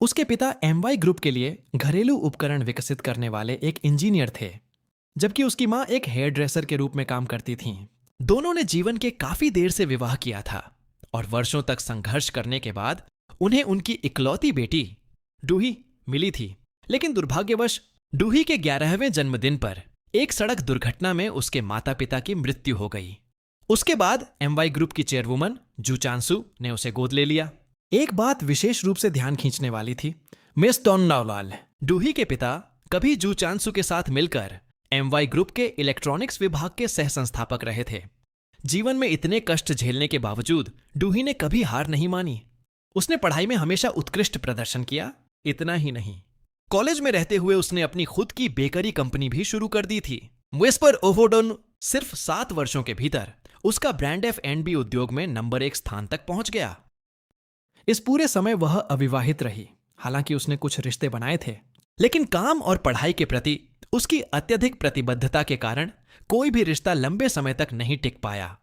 उसके पिता MY group के लिए घरेलू उपकरण विकसित करने वाले एक इंजीनियर थे, जबकि उसकी माँ एक हेयर ड्रेसर के रूप में काम करती थीं। दोनों ने जीवन के काफी देर से विवाह किया था और वर्षों तक संघर्ष करने के बाद उन्हें उनकी इकलौती बेटी डूही मिली थी। लेकिन दुर्भाग्यवश डूही के 11वें जन्मदिन पर एक सड़क दुर्घटना में उसके माता पिता की मृत्यु हो गई। उसके बाद एमवाई ग्रुप की चेयरवुमन जू चांसू ने उसे गोद ले लिया। एक बात विशेष रूप से ध्यान खींचने वाली थी। मिस टोन्नाउलाल, डूही के पिता, कभी जू चांसू के साथ मिलकर एमवाई ग्रुप के इलेक्ट्रॉनिक्स विभाग के सह संस्थापक रहे थे। जीवन में इतने कष्ट झेलने के बावजूद डूही ने कभी हार नहीं मानी। उसने पढ़ाई में हमेशा उत्कृष्ट प्रदर्शन किया। इतना ही नहीं, कॉलेज में रहते हुए उसने अपनी खुद की बेकरी कंपनी भी शुरू कर दी थी। वेस्पर ओवोडोन सिर्फ 7 वर्षों के भीतर उसका ब्रांड F&B उद्योग में नंबर 1 स्थान तक पहुंच गया। इस पूरे समय वह अविवाहित रही। हालांकि उसने कुछ रिश्ते बनाए थे, लेकिन काम और पढ़ाई के प्रति उसकी अत्यधिक प्रतिबद्धता के कारण कोई भी रिश्ता लंबे समय तक नहीं टिक पाया।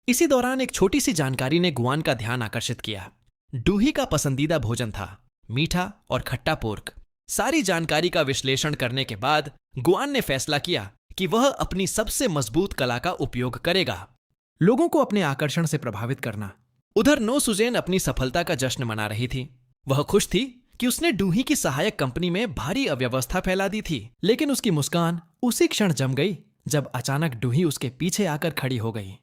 इसी दौरान एक छोटी सी जानकारी ने गुआन का ध्यान आकर्षित किया। डूही का पसंदीदा भोजन था मीठा और खट्टा पोर्क। सारी जानकारी का विश्लेषण करने के बाद गुआन ने फैसला किया कि वह अपनी सबसे मजबूत कला का उपयोग करेगा, लोगों को अपने आकर्षण से प्रभावित करना। उधर नो सुजेन अपनी सफलता का जश्न मना रही थी। वह खुश थी कि उसने डूही की सहायक कंपनी में भारी अव्यवस्था फैला दी थी। लेकिन उसकी मुस्कान उसी क्षण जम गई जब अचानक डूही उसके पीछे आकर खड़ी हो गई।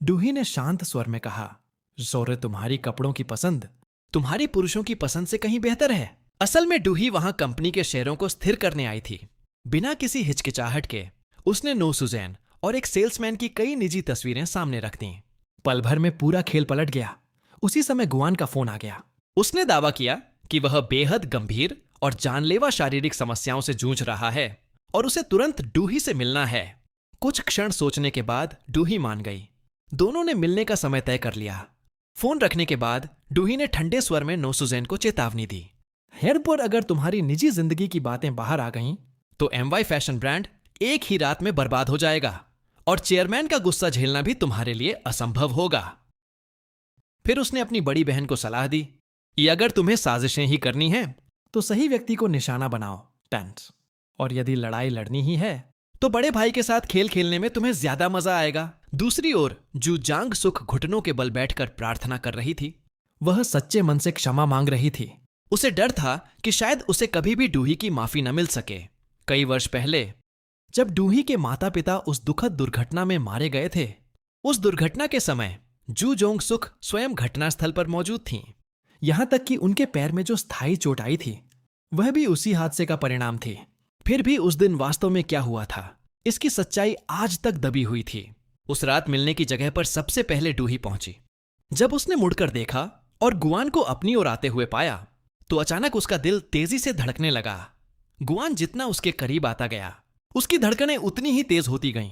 डूही ने शांत स्वर में कहा, जोरे, तुम्हारी कपड़ों की पसंद तुम्हारी पुरुषों की पसंद से कहीं बेहतर है। असल में डूही वहां कंपनी के शेयरों को स्थिर करने आई थी। बिना किसी हिचकिचाहट के उसने नो सुजैन और एक सेल्समैन की कई निजी तस्वीरें सामने रख दी। पल भर में पूरा खेल पलट गया। उसी समय गुआन का फोन आ गया। उसने दावा किया कि वह बेहद गंभीर और जानलेवा शारीरिक समस्याओं से जूझ रहा है और उसे तुरंत डूही से मिलना है। कुछ क्षण सोचने के बाद डूही मान गई। दोनों ने मिलने का समय तय कर लिया। फोन रखने के बाद डूही ने ठंडे स्वर में नो सुजैन को चेतावनी दी, हेयर पर अगर तुम्हारी निजी जिंदगी की बातें बाहर आ गईं, तो एमवाई फैशन ब्रांड एक ही रात में बर्बाद हो जाएगा और चेयरमैन का गुस्सा झेलना भी तुम्हारे लिए असंभव होगा। फिर उसने अपनी बड़ी बहन को सलाह दी, ये अगर तुम्हें साजिशें ही करनी हैं तो सही व्यक्ति को निशाना बनाओ, टेंस। और यदि लड़ाई लड़नी ही है तो बड़े भाई के साथ खेल खेलने में तुम्हें ज्यादा मजा आएगा। दूसरी ओर जू जांग सुख घुटनों के बल बैठकर प्रार्थना कर रही थी। वह सच्चे मन से क्षमा मांग रही थी। उसे डर था कि शायद उसे कभी भी डूही की माफी न मिल सके। कई वर्ष पहले जब डूही के माता पिता उस दुखद दुर्घटना में मारे गए थे, उस दुर्घटना के समय जू जोंग सुख स्वयं घटनास्थल पर मौजूद थीं। यहां तक कि उनके पैर में जो स्थायी चोट आई थी वह भी उसी हादसे का परिणाम थी। फिर भी उस दिन वास्तव में क्या हुआ था, इसकी सच्चाई आज तक दबी हुई थी। उस रात मिलने की जगह पर सबसे पहले डूही पहुंची। जब उसने मुड़कर देखा और गुआन को अपनी ओर आते हुए पाया तो अचानक उसका दिल तेजी से धड़कने लगा। गुआन जितना उसके करीब आता गया, उसकी धड़कनें उतनी ही तेज होती गईं।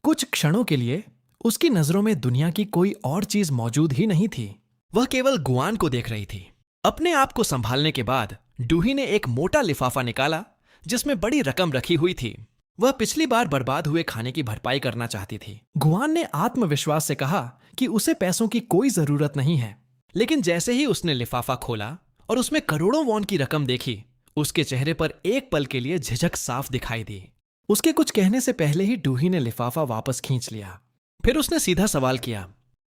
कुछ क्षणों के लिए उसकी नजरों में दुनिया की कोई और चीज मौजूद ही नहीं थी। वह केवल गुआन को देख रही थी। अपने आप को संभालने के बाद डूही ने एक मोटा लिफाफा निकाला जिसमें बड़ी रकम रखी हुई थी। वह पिछली बार बर्बाद हुए खाने की भरपाई करना चाहती थी। गुआन ने आत्मविश्वास से कहा कि उसे पैसों की कोई जरूरत नहीं है। लेकिन जैसे ही उसने लिफाफा खोला और उसमें करोड़ों वॉन की रकम देखी, उसके चेहरे पर एक पल के लिए झिझक साफ दिखाई दी। उसके कुछ कहने से पहले ही डूही ने लिफाफा वापस खींच लिया। फिर उसने सीधा सवाल किया,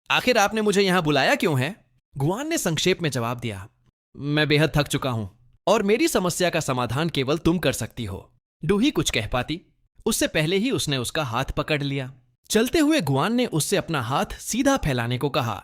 आखिर आपने मुझे यहां बुलाया क्यों है? गुआन ने संक्षेप में जवाब दिया, मैं बेहद थक चुका हूं और मेरी समस्या का समाधान केवल तुम कर सकती हो। डूही कुछ कह पाती उससे पहले ही उसने उसका हाथ पकड़ लिया। चलते हुए गुआन ने उससे अपना हाथ सीधा फैलाने को कहा।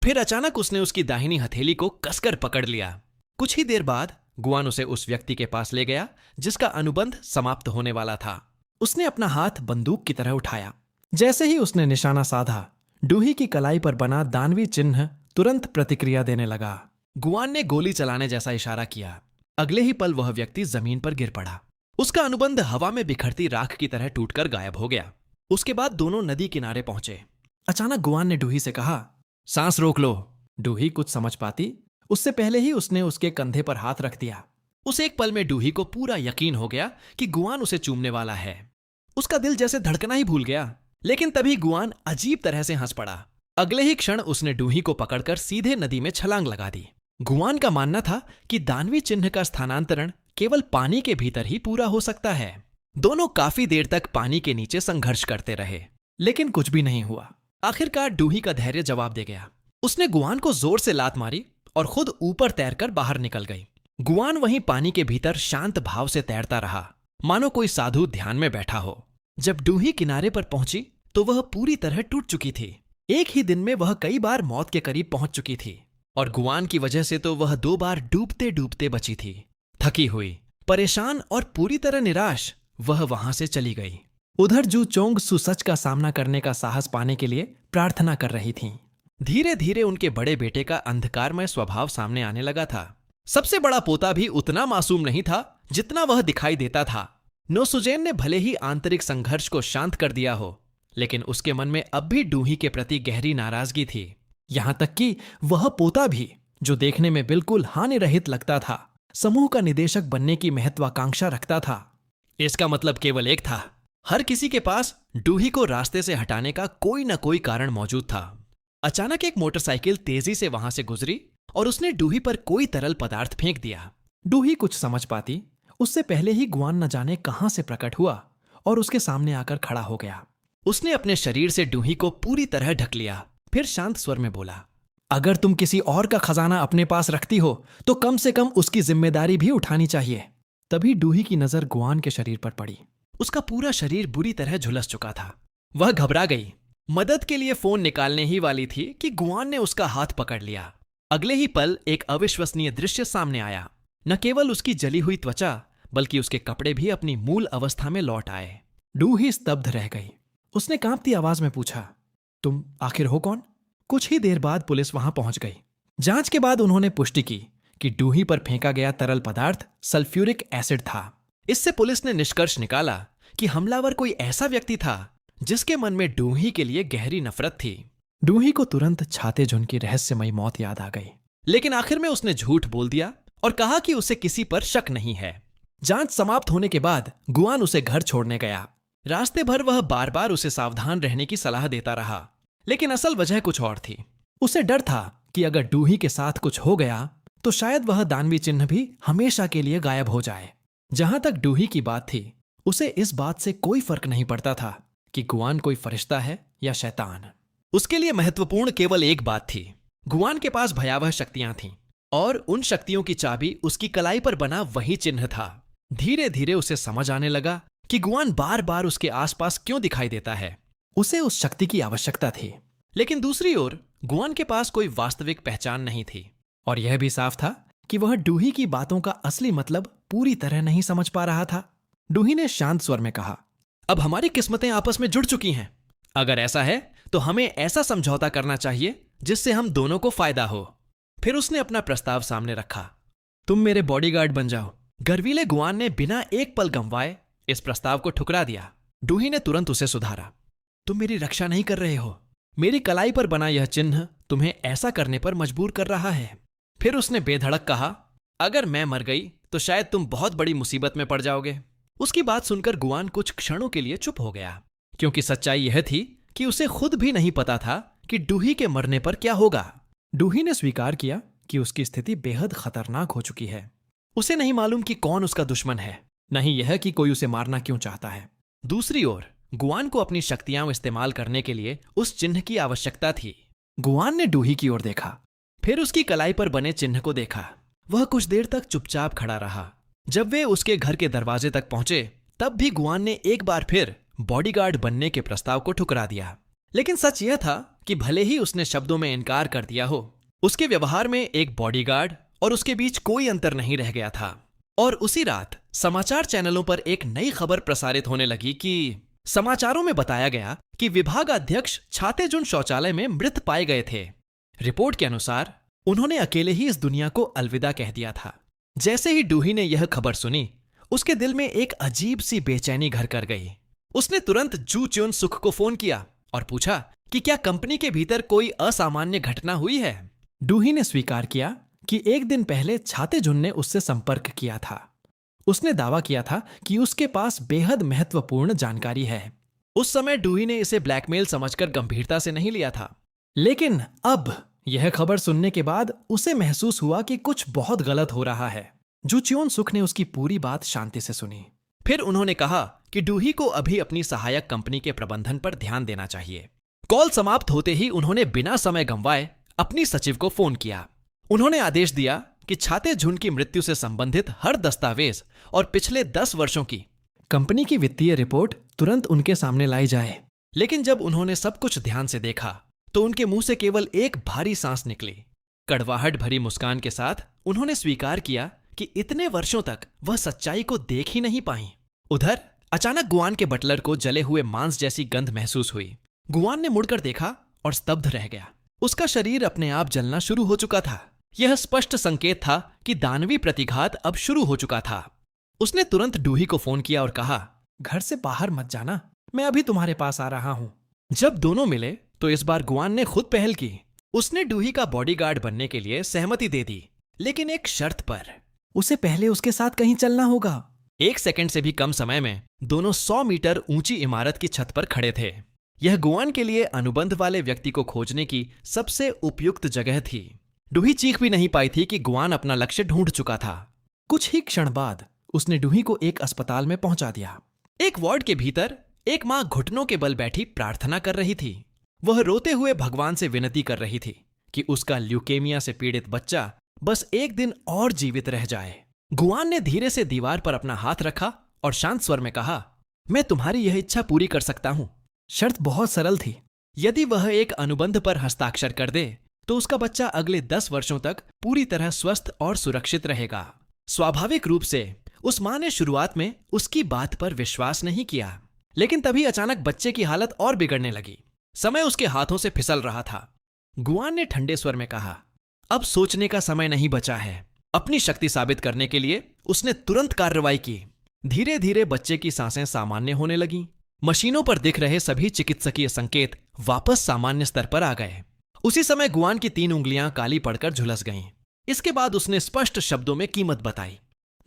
फिर अचानक उसने उसकी दाहिनी हथेली को कसकर पकड़ लिया। कुछ ही देर बाद गुआन उसे उस व्यक्ति के पास ले गया जिसका अनुबंध समाप्त होने वाला था। उसने अपना हाथ बंदूक की तरह उठाया। जैसे ही उसने निशाना साधा, डूही की कलाई पर बना दानवी चिन्ह तुरंत प्रतिक्रिया देने लगा। गुआन ने गोली चलाने जैसा इशारा किया। अगले ही पल वह व्यक्ति जमीन पर गिर पड़ा। उसका अनुबंध हवा में बिखरती राख की तरह टूटकर गायब हो गया। उसके बाद दोनों नदी किनारे पहुंचे। अचानक गुआन ने डूही से कहा, सांस रोक लो। डूही कुछ समझ पाती उससे पहले ही उसने उसके कंधे पर हाथ रख दिया। उस एक पल में डूही को पूरा यकीन हो गया कि गुआन उसे चूमने वाला है। उसका दिल जैसे धड़कना ही भूल गया। लेकिन तभी गुआन अजीब तरह से हंस पड़ा। अगले ही क्षण उसने डूही को पकड़कर सीधे नदी में छलांग लगा दी। गुआन का मानना था कि दानवी चिन्ह का स्थानांतरण केवल पानी के भीतर ही पूरा हो सकता है। दोनों काफी देर तक पानी के नीचे संघर्ष करते रहे, लेकिन कुछ भी नहीं हुआ। आखिरकार डूही का धैर्य जवाब दे गया। उसने गुआन को जोर से लात मारी और खुद ऊपर तैरकर बाहर निकल गई। गुआन वहीं पानी के भीतर शांत भाव से तैरता रहा, मानो कोई साधु ध्यान में बैठा हो। जब डूही किनारे पर पहुंची तो वह पूरी तरह टूट चुकी थी। एक ही दिन में वह कई बार मौत के करीब पहुंच चुकी थी, और गुआन की वजह से तो वह 2 बार डूबते डूबते बची थी। थकी हुई, परेशान और पूरी तरह निराश वह वहां से चली गई। उधर जू चोंग सुसच का सामना करने का साहस पाने के लिए प्रार्थना कर रही थीं। धीरे धीरे उनके बड़े बेटे का अंधकारमय स्वभाव सामने आने लगा था। सबसे बड़ा पोता भी उतना मासूम नहीं था जितना वह दिखाई देता था। नोसुजेन ने भले ही आंतरिक संघर्ष को शांत कर दिया हो, लेकिन उसके मन में अब भी डूही के प्रति गहरी नाराजगी थी। यहां तक कि वह पोता भी, जो देखने में बिल्कुल हानि रहित लगता था, समूह का निदेशक बनने की महत्वाकांक्षा रखता था। इसका मतलब केवल एक था, हर किसी के पास डूही को रास्ते से हटाने का कोई न कोई कारण मौजूद था। अचानक एक मोटरसाइकिल तेजी से वहां से गुजरी और उसने डूही पर कोई तरल पदार्थ फेंक दिया। डूही कुछ समझ पाती उससे पहले ही गुआन न जाने कहां से प्रकट हुआ और उसके सामने आकर खड़ा हो गया। उसने अपने शरीर से डूही को पूरी तरह ढक लिया, फिर शांत स्वर में बोला, अगर तुम किसी और का खजाना अपने पास रखती हो तो कम से कम उसकी जिम्मेदारी भी उठानी चाहिए। तभी डूही की नजर गुआन के शरीर पर पड़ी। उसका पूरा शरीर बुरी तरह झुलस चुका था। वह घबरा गई। मदद के लिए फोन निकालने ही वाली थी कि गुआन ने उसका हाथ पकड़ लिया। अगले ही पल एक अविश्वसनीय दृश्य सामने आया। न केवल उसकी जली हुई त्वचा, बल्कि उसके कपड़े भी अपनी मूल अवस्था में लौट आए। डूही स्तब्ध रह गई। उसने कांपती आवाज में पूछा, तुम आखिर हो कौन? कुछ ही देर बाद पुलिस वहां पहुंच गई। जांच के बाद उन्होंने पुष्टि की कि डूही पर फेंका गया तरल पदार्थ सल्फ्यूरिक एसिड था। इससे पुलिस ने निष्कर्ष निकाला कि हमलावर कोई ऐसा व्यक्ति था जिसके मन में डूही के लिए गहरी नफरत थी। डूही को तुरंत छातेजुन की रहस्यमयी मौत याद आ गई, लेकिन आखिर में उसने झूठ बोल दिया और कहा कि उसे किसी पर शक नहीं है। जांच समाप्त होने के बाद गुआन उसे घर छोड़ने गया। रास्ते भर वह बार बार उसे सावधान रहने की सलाह देता रहा, लेकिन असल वजह कुछ और थी। उसे डर था कि अगर डूही के साथ कुछ हो गया तो शायद वह दानवी चिन्ह भी हमेशा के लिए गायब हो जाए। जहां तक डूही की बात थी, उसे इस बात से कोई फर्क नहीं पड़ता था कि गुआन कोई फरिश्ता है या शैतान। उसके लिए महत्वपूर्ण केवल एक बात थी, गुआन के पास भयावह शक्तियां थीं और उन शक्तियों की चाबी उसकी कलाई पर बना वही चिन्ह था। धीरे धीरे उसे समझ आने लगा कि गुआन बार बार उसके आसपास क्यों दिखाई देता है। उसे उस शक्ति की आवश्यकता थी, लेकिन दूसरी ओर गुआन के पास कोई वास्तविक पहचान नहीं थी, और यह भी साफ था कि वह डूही की बातों का असली मतलब पूरी तरह नहीं समझ पा रहा था। डूही ने शांत स्वर में कहा, अब हमारी किस्मतें आपस में जुड़ चुकी हैं। अगर ऐसा है तो हमें ऐसा समझौता करना चाहिए जिससे हम दोनों को फायदा हो। फिर उसने अपना प्रस्ताव सामने रखा, तुम मेरे बॉडीगार्ड बन जाओ। गर्वीले गुआन ने बिना एक पल गंवाए इस प्रस्ताव को ठुकरा दिया। डूही ने तुरंत उसे सुधारा, तुम मेरी रक्षा नहीं कर रहे हो। मेरी कलाई पर बना यह चिन्ह तुम्हें ऐसा करने पर मजबूर कर रहा है। फिर उसने बेधड़क कहा, अगर मैं मर गई तो शायद तुम बहुत बड़ी मुसीबत में पड़ जाओगे। उसकी बात सुनकर गुआन कुछ क्षणों के लिए चुप हो गया, क्योंकि सच्चाई यह थी कि उसे खुद भी नहीं पता था कि डूही के मरने पर क्या होगा। डूही ने स्वीकार किया कि उसकी स्थिति बेहद खतरनाक हो चुकी है। उसे नहीं मालूम कि कौन उसका दुश्मन है, नहीं यह कि कोई उसे मारना क्यों चाहता है। दूसरी ओर गुआन को अपनी शक्तियां इस्तेमाल करने के लिए उस चिन्ह की आवश्यकता थी। गुआन ने डूही की ओर देखा, फिर उसकी कलाई पर बने चिन्ह को देखा। वह कुछ देर तक चुपचाप खड़ा रहा। जब वे उसके घर के दरवाजे तक पहुंचे, तब भी गुआन ने एक बार फिर बॉडीगार्ड बनने के प्रस्ताव को ठुकरा दिया। लेकिन सच यह था कि भले ही उसने शब्दों में इनकार कर दिया हो, उसके व्यवहार में एक बॉडीगार्ड और उसके बीच कोई अंतर नहीं रह गया था। और उसी रात समाचार चैनलों पर एक नई खबर प्रसारित होने लगी कि समाचारों में बताया गया कि विभागाध्यक्ष छातेजुन शौचालय में मृत पाए गए थे। रिपोर्ट के अनुसार उन्होंने अकेले ही इस दुनिया को अलविदा कह दिया था। जैसे ही डूही ने यह खबर सुनी, उसके दिल में एक अजीब सी बेचैनी घर कर गई। उसने तुरंत जू च्योन सुख को फोन किया और पूछा कि क्या कंपनी के भीतर कोई असामान्य घटना हुई है। डूही ने स्वीकार किया कि एक दिन पहले छातेजुन ने उससे संपर्क किया था। उसने दावा किया था कि उसके पास बेहद महत्वपूर्ण जानकारी है। उस समय डूही ने इसे ब्लैकमेल समझकर गंभीरता से नहीं लिया था, लेकिन अब यह खबर सुनने के बाद उसे महसूस हुआ कि कुछ बहुत गलत हो रहा है। जू च्योन सुक ने उसकी पूरी बात शांति से सुनी। फिर उन्होंने कहा कि डूही को अभी अपनी सहायक कंपनी के प्रबंधन पर ध्यान देना चाहिए। कॉल समाप्त होते ही उन्होंने बिना समय गंवाए अपनी सचिव को फोन किया। उन्होंने आदेश दिया कि छाते झुंड की मृत्यु से संबंधित हर दस्तावेज और पिछले 10 वर्षों की कंपनी की वित्तीय रिपोर्ट तुरंत उनके सामने लाई जाए। लेकिन जब उन्होंने सब कुछ ध्यान से देखा तो उनके मुंह से केवल एक भारी सांस निकली। कड़वाहट भरी मुस्कान के साथ उन्होंने स्वीकार किया कि इतने वर्षों तक वह सच्चाई को देख ही नहीं पाई। उधर अचानक गुआन के बटलर को जले हुए मांस जैसी गंध महसूस हुई। गुआन ने मुड़कर देखा और स्तब्ध रह गया। उसका शरीर अपने आप जलना शुरू हो चुका था। यह स्पष्ट संकेत था कि दानवी प्रतिघात अब शुरू हो चुका था। उसने तुरंत डूही को फोन किया और कहा, घर से बाहर मत जाना, मैं अभी तुम्हारे पास आ रहा हूं। जब दोनों मिले तो इस बार गुआन ने खुद पहल की। उसने डूही का बॉडीगार्ड बनने के लिए सहमति दे दी, लेकिन एक शर्त पर। उसे पहले उसके साथ कहीं चलना होगा। 1 सेकंड से भी कम समय में दोनों 100 मीटर ऊंची इमारत की छत पर खड़े थे। यह गुआन के लिए अनुबंध वाले व्यक्ति को खोजने की सबसे उपयुक्त जगह थी। डूही चीख भी नहीं पाई थी कि गुआन अपना लक्ष्य ढूंढ चुका था। कुछ ही क्षण बाद उसने डूही को एक अस्पताल में पहुंचा दिया। एक वार्ड के भीतर एक मां घुटनों के बल बैठी प्रार्थना कर रही थी। वह रोते हुए भगवान से विनती कर रही थी कि उसका ल्यूकेमिया से पीड़ित बच्चा बस एक दिन और जीवित रह जाए। गुआन ने धीरे से दीवार पर अपना हाथ रखा और शांत स्वर में कहा, मैं तुम्हारी यह इच्छा पूरी कर सकता हूं। शर्त बहुत सरल थी। यदि वह एक अनुबंध पर हस्ताक्षर कर दे तो उसका बच्चा अगले 10 वर्षों तक पूरी तरह स्वस्थ और सुरक्षित रहेगा। स्वाभाविक रूप से उस मां ने शुरुआत में उसकी बात पर विश्वास नहीं किया, लेकिन तभी अचानक बच्चे की हालत और बिगड़ने लगी। समय उसके हाथों से फिसल रहा था। गुआन ने ठंडे स्वर में कहा, अब सोचने का समय नहीं बचा है। अपनी शक्ति साबित करने के लिए उसने तुरंत कार्रवाई की। धीरे धीरे बच्चे की सांसें सामान्य होने लगीं। मशीनों पर दिख रहे सभी चिकित्सकीय संकेत वापस सामान्य स्तर पर आ गए। उसी समय गुआन की 3 उंगलियां काली पड़कर झुलस गईं। इसके बाद उसने स्पष्ट शब्दों में कीमत बताई।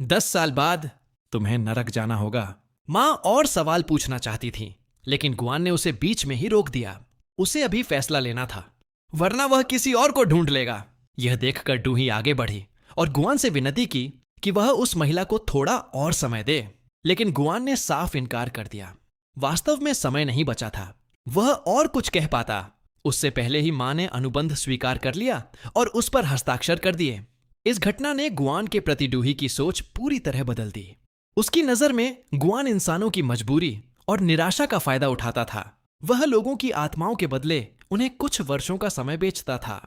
10 साल बाद तुम्हें नरक जाना होगा। मां और सवाल पूछना चाहती थी, लेकिन गुआन ने उसे बीच में ही रोक दिया। उसे अभी फैसला लेना था, वरना वह किसी और को ढूंढ लेगा। यह देखकर डूही आगे बढ़ी और गुआन से विनती की कि वह उस महिला को थोड़ा और समय दे, लेकिन गुआन ने साफ इनकार कर दिया। वास्तव में समय नहीं बचा था। वह और कुछ कह पाता उससे पहले ही मां ने अनुबंध स्वीकार कर लिया और उस पर हस्ताक्षर कर दिए। इस घटना ने गुआन के प्रति डूही की सोच पूरी तरह बदल दी। उसकी नजर में गुआन इंसानों की मजबूरी और निराशा का फायदा उठाता था। वह लोगों की आत्माओं के बदले उन्हें कुछ वर्षों का समय बेचता था।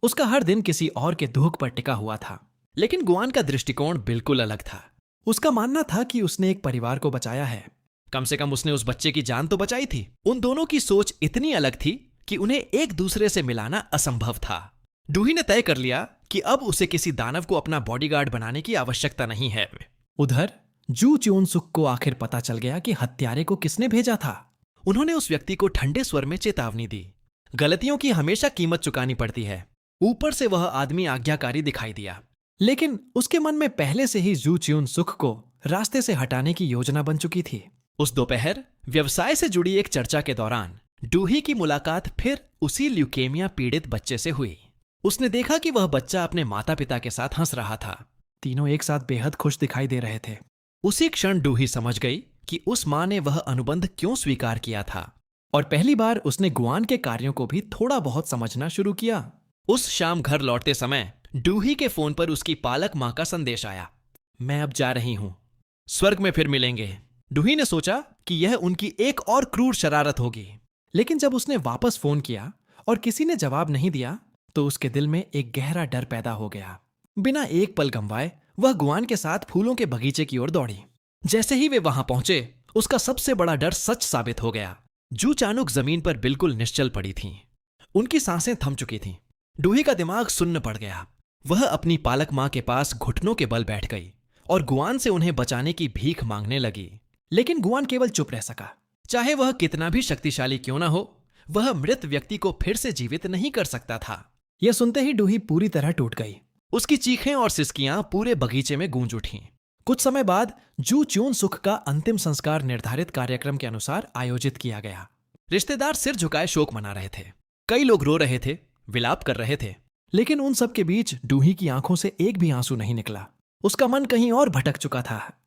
उसका हर दिन किसी और के दुख पर टिका हुआ था। लेकिन गुआन का दृष्टिकोण बिल्कुल अलग था। उसका मानना था कि उसने एक परिवार को बचाया है। कम से कम उसने उस बच्चे की जान तो बचाई थी। उन दोनों की सोच इतनी अलग थी कि उन्हें एक दूसरे से मिलाना असंभव था। डूही ने तय कर लिया कि अब उसे किसी दानव को अपना बॉडीगार्ड बनाने की आवश्यकता नहीं है। उधर जू च्योन सुक को आखिर पता चल गया कि हत्यारे को किसने भेजा था। उन्होंने उस व्यक्ति को ठंडे स्वर में चेतावनी दी। गलतियों की हमेशा कीमत चुकानी पड़ती है। ऊपर से वह आदमी आज्ञाकारी दिखाई दिया, लेकिन उसके मन में पहले से ही जू च्योन सुक को रास्ते से हटाने की योजना बन चुकी थी। उस दोपहर व्यवसाय से जुड़ी एक चर्चा के दौरान डूही की मुलाकात फिर उसी ल्यूकेमिया पीड़ित बच्चे से हुई। उसने देखा कि वह बच्चा अपने माता पिता के साथ हंस रहा था। तीनों एक साथ बेहद खुश दिखाई दे रहे थे। उसी क्षण डूही समझ गई कि उस मां ने वह अनुबंध क्यों स्वीकार किया था, और पहली बार उसने गुआन के कार्यों को भी थोड़ा बहुत समझना शुरू किया। उस शाम घर लौटते समय डूही के फोन पर उसकी पालक मां का संदेश आया, मैं अब जा रही हूं, स्वर्ग में फिर मिलेंगे। डूही ने सोचा कि यह उनकी एक और क्रूर शरारत होगी, लेकिन जब उसने वापस फोन किया और किसी ने जवाब नहीं दिया तो उसके दिल में एक गहरा डर पैदा हो गया। बिना एक पल गंवाए वह गुआन के साथ फूलों के बगीचे की ओर दौड़ी। जैसे ही वे वहां पहुंचे उसका सबसे बड़ा डर सच साबित हो गया। जू चानुक जमीन पर बिल्कुल निश्चल पड़ी थीं। उनकी सांसें थम चुकी थीं। डूही का दिमाग सुन्न पड़ गया। वह अपनी पालक मां के पास घुटनों के बल बैठ गई और गुआन से उन्हें बचाने की भीख मांगने लगी। लेकिन गुआन केवल चुप रह सका। चाहे वह कितना भी शक्तिशाली क्यों ना हो, वह मृत व्यक्ति को फिर से जीवित नहीं कर सकता था। यह सुनते ही डूही पूरी तरह टूट गई। उसकी चीखें और सिसकियां पूरे बगीचे में गूंज उठीं। कुछ समय बाद जू च्योन सुक का अंतिम संस्कार निर्धारित कार्यक्रम के अनुसार आयोजित किया गया। रिश्तेदार सिर झुकाए शोक मना रहे थे। कई लोग रो रहे थे, विलाप कर रहे थे लेकिन उन सब के बीच डूही की आंखों से एक भी आंसू नहीं निकला। उसका मन कहीं और भटक चुका था।